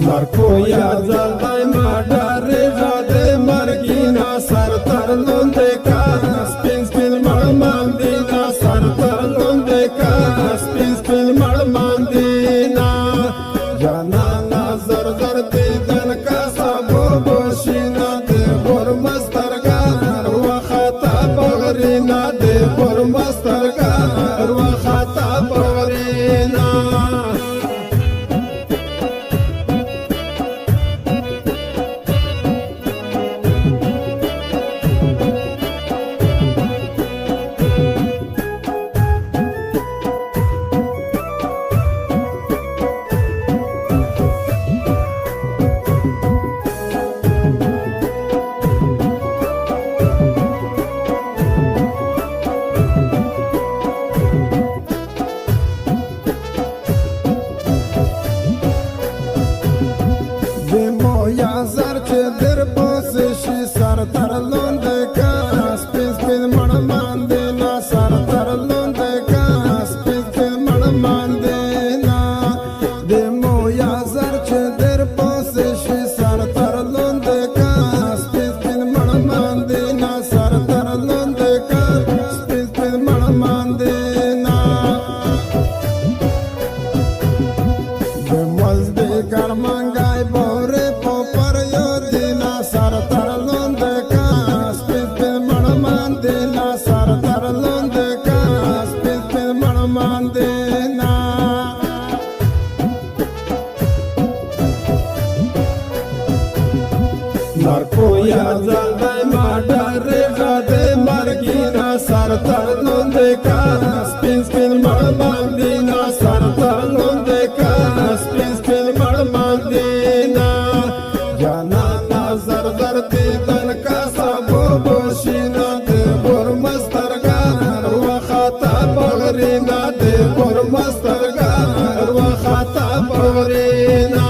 مرکو یا زلدای مادر جاده مرگینا سر تر لنده کا سپین سپین مرمان دینا سر تر لنده کا سپین سپین مرمان دینا جانانا زر زر دیدن کا سبو بوشینا دی بور مسترگار و خطا بغرینا دی بور مسترگار و خطا بغرینا یا زر چه در پاسشی سر تر لنده کا سپین سپین مرمان دینا سر تر لنده کا سپین سپین مرمان دینا دیمو یا زر چه در پاسشی سر تر لنده کا سپین سپین مرمان دینا سر تر لنده کا سپین سپین مرمان دینا دیموز دی گرمانگای بوره سر تر لنده کا سپین سپین مرمان دینا سر تر لنده کا سپین سپین مرمان دینا مرکو یا زلدای مادر جاده مرگینا سر تر لنده کا سپین سپین مرمان دینا سر تر لنده کا سپین سپین مرمان دینا جانا زر زر دیدن کا سبو بوشینا دی بور مسترگار و خطا بغرینا دی بور مسترگار و خطا بغرینا